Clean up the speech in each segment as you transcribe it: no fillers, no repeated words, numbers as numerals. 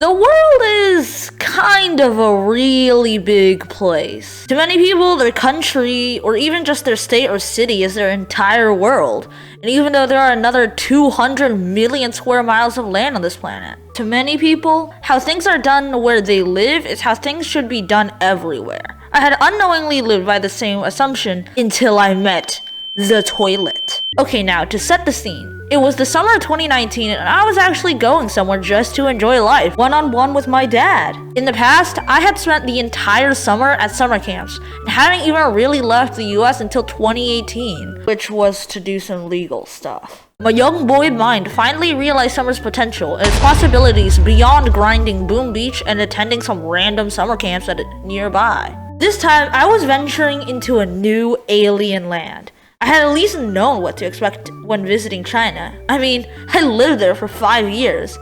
The world is kind of a really big place. To many people, their country, or even just their state or city is their entire world. And even though there are another 200 million square miles of land on this planet, to many people, how things are done where they live is how things should be done everywhere. I had unknowingly lived by the same assumption until I met the toilet. Okay, now to set the scene. It was the summer of 2019 and I was actually going somewhere just to enjoy life, one-on-one with my dad. In the past, I had spent the entire summer at summer camps and hadn't even really left the US until 2018, which was to do some legal stuff. My young boy mind finally realized summer's potential and its possibilities beyond grinding Boom Beach and attending some random summer camps at nearby. This time, I was venturing into a new alien land. I had at least known what to expect when visiting China. I mean, I lived there for 5 years.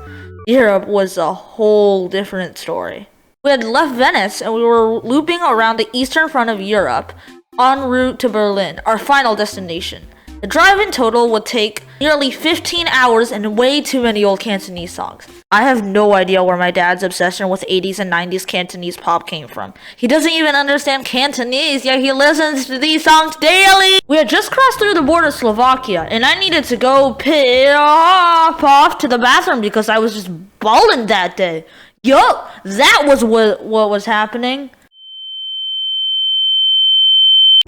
Europe was a whole different story. We had left Venice and we were looping around the eastern front of Europe, en route to Berlin, our final destination. The drive in total would take nearly 15 hours and way too many old Cantonese songs. I have no idea where my dad's obsession with 80s and 90s Cantonese pop came from. He doesn't even understand Cantonese, yet he listens to these songs daily! We had just crossed through the border of Slovakia, and I needed to go pop off to the bathroom because I was just bawling that day. Yup, that was what was happening.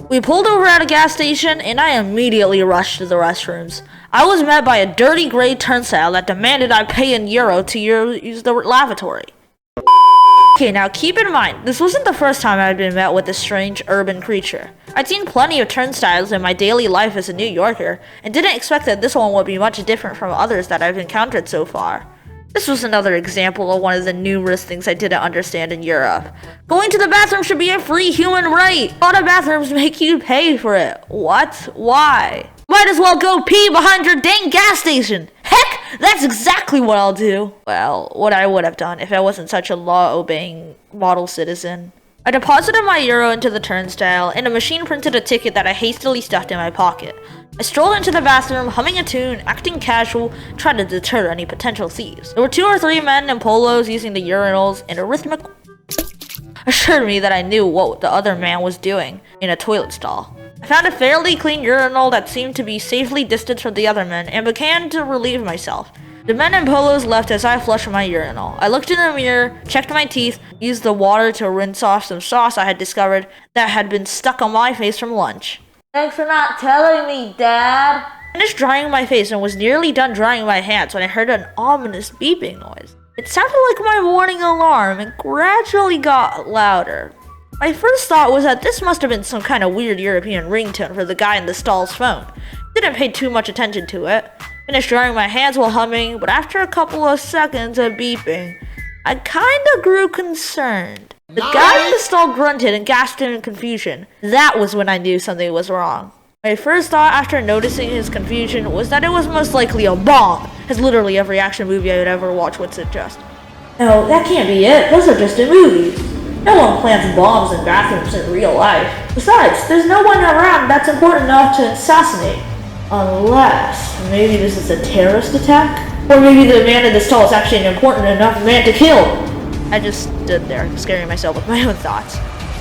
We pulled over at a gas station and I immediately rushed to the restrooms. I was met by a dirty gray turnstile that demanded I pay in euro to use the lavatory. Okay, now keep in mind, this wasn't the first time I had been met with this strange urban creature. I'd seen plenty of turnstiles in my daily life as a New Yorker, and didn't expect that this one would be much different from others that I've encountered so far. This was another example of one of the numerous things I didn't understand in Europe. Going to the bathroom should be a free human right. A lot of bathrooms make you pay for it. What? Why? Might as well go pee behind your dang gas station. Heck, that's exactly what I'll do. Well, what I would have done if I wasn't such a law-obeying model citizen. I deposited my euro into the turnstile, and a machine printed a ticket that I hastily stuffed in my pocket. I strolled into the bathroom, humming a tune, acting casual, trying to deter any potential thieves. There were 2 or 3 men in polos using the urinals, and a rhythmic assured me that I knew what the other man was doing in a toilet stall. I found a fairly clean urinal that seemed to be safely distanced from the other men, and began to relieve myself. The men in polos left as I flushed my urinal. I looked in the mirror, checked my teeth, used the water to rinse off some sauce I had discovered that had been stuck on my face from lunch. Thanks for not telling me, Dad. I finished drying my face and was nearly done drying my hands when I heard an ominous beeping noise. It sounded like my warning alarm and gradually got louder. My first thought was that this must have been some kind of weird European ringtone for the guy in the stall's phone. Didn't pay too much attention to it. Finished drying my hands while humming, but after a couple of seconds of beeping, I kinda grew concerned. The guy in the stall grunted and gasped in confusion. That was when I knew something was wrong. My first thought after noticing his confusion was that it was most likely a bomb, as literally every action movie I would ever watch would suggest. No, that can't be it. Those are just in movies. No one plants bombs in bathrooms in real life. Besides, there's no one around that's important enough to assassinate. Unless, maybe this is a terrorist attack? Or maybe the man in the stall is actually an important enough man to kill. I just stood there, scaring myself with my own thoughts,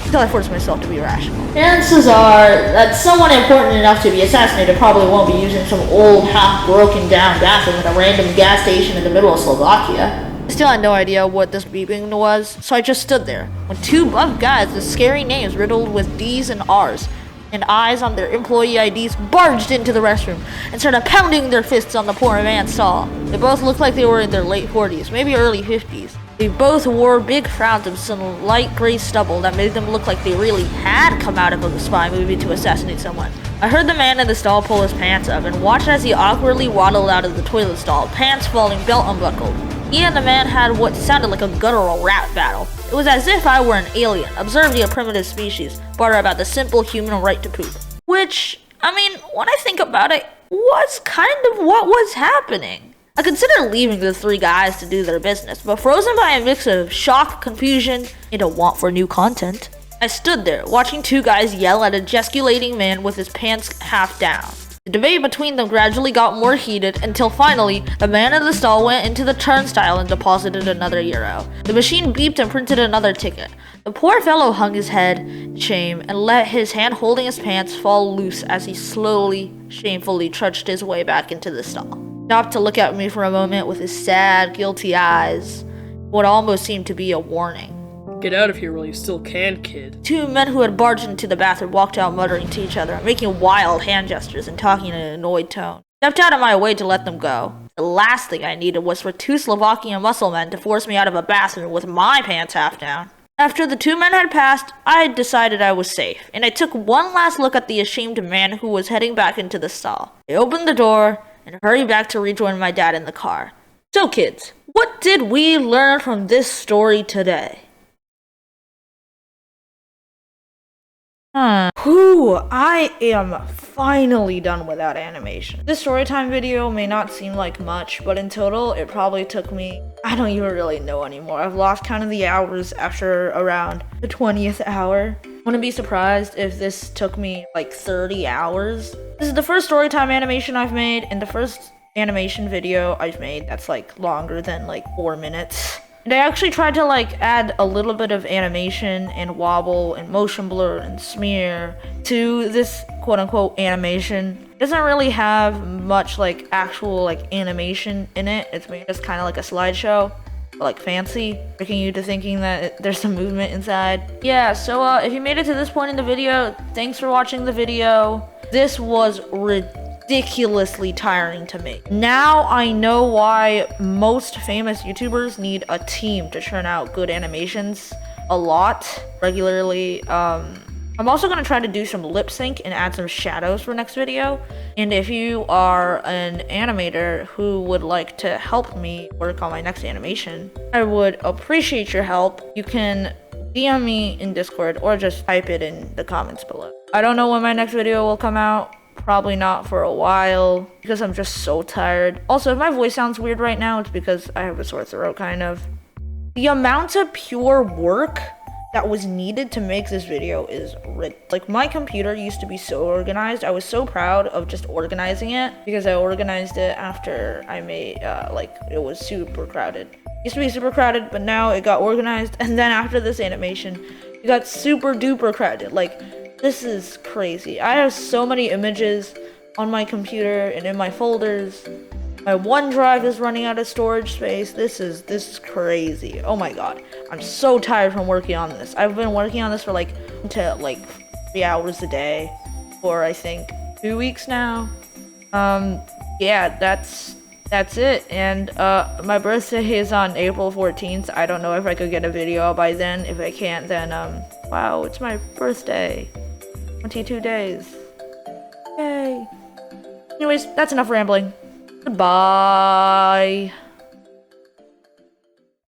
until I forced myself to be rational. Chances are that someone important enough to be assassinated probably won't be using some old, half-broken down bathroom at a random gas station in the middle of Slovakia. I still had no idea what this beeping was, so I just stood there, when 2 buff guys with scary names riddled with D's and R's, and eyes on their employee IDs barged into the restroom and started pounding their fists on the poor man's stall. They both looked like they were in their late 40s, maybe early 50s. They both wore big frowns and some light gray stubble that made them look like they really had come out of a spy movie to assassinate someone. I heard the man in the stall pull his pants up and watched as he awkwardly waddled out of the toilet stall, pants falling, belt unbuckled. He and the man had what sounded like a guttural rap battle. It was as if I were an alien, observing a primitive species, barter about the simple human right to poop. Which, I mean, when I think about it, was kind of what was happening. I considered leaving the 3 guys to do their business, but frozen by a mix of shock, confusion, and a want for new content, I stood there, watching 2 guys yell at a gesticulating man with his pants half down. The debate between them gradually got more heated until finally, the man in the stall went into the turnstile and deposited another euro. The machine beeped and printed another ticket. The poor fellow hung his head in shame and let his hand holding his pants fall loose as he slowly, shamefully trudged his way back into the stall. He stopped to look at me for a moment with his sad, guilty eyes, what almost seemed to be a warning. Get out of here while you still can, kid. Two men who had barged into the bathroom walked out muttering to each other, making wild hand gestures and talking in an annoyed tone. I stepped out of my way to let them go. The last thing I needed was for two Slovakian muscle men to force me out of a bathroom with my pants half down. After the two men had passed, I had decided I was safe, and I took one last look at the ashamed man who was heading back into the stall. I opened the door and hurried back to rejoin my dad in the car. So kids, what did we learn from this story today? I am finally done with that animation. This storytime video may not seem like much, but in total, it probably took me, I don't even really know anymore. I've lost count of the hours after around the 20th hour. Wouldn't be surprised if this took me like 30 hours. This is the first storytime animation I've made, and the first animation video I've made that's like longer than like 4 minutes. And I actually tried to like add a little bit of animation and wobble and motion blur and smear to this quote-unquote animation. It doesn't really have much like actual like animation in it. It's just kind of like a slideshow, but, like fancy, tricking you to thinking that there's some movement inside. Yeah, so if you made it to this point in the video, thanks for watching the video. This was ridiculously tiring to me. Now I know why most famous YouTubers need a team to churn out good animations a lot regularly. I'm also going to try to do some lip sync and add some shadows for next video. And if you are an animator who would like to help me work on my next animation, I would appreciate your help. You can DM me in Discord or just type it in the comments below. I don't know when my next video will come out. Probably not for a while because I'm just so tired. Also, if my voice sounds weird right now, it's because I have a sore throat, kind of. The amount of pure work that was needed to make this video is like, my computer used to be so organized. I was so proud of just organizing it because I organized it after I made like it was super crowded. It used to be super crowded, but now it got organized, and then after this animation it got super duper crowded. Like, this is crazy. I have so many images on my computer and in my folders. My OneDrive is running out of storage space. This is crazy. Oh my god. I'm so tired from working on this. I've been working on this for like 3 hours a day for I think 2 weeks now. Yeah, that's it. And my birthday is on April 14th. I don't know if I could get a video out by then. If I can't, then wow, it's my birthday. 22 days. Yay. Anyways, that's enough rambling. Goodbye.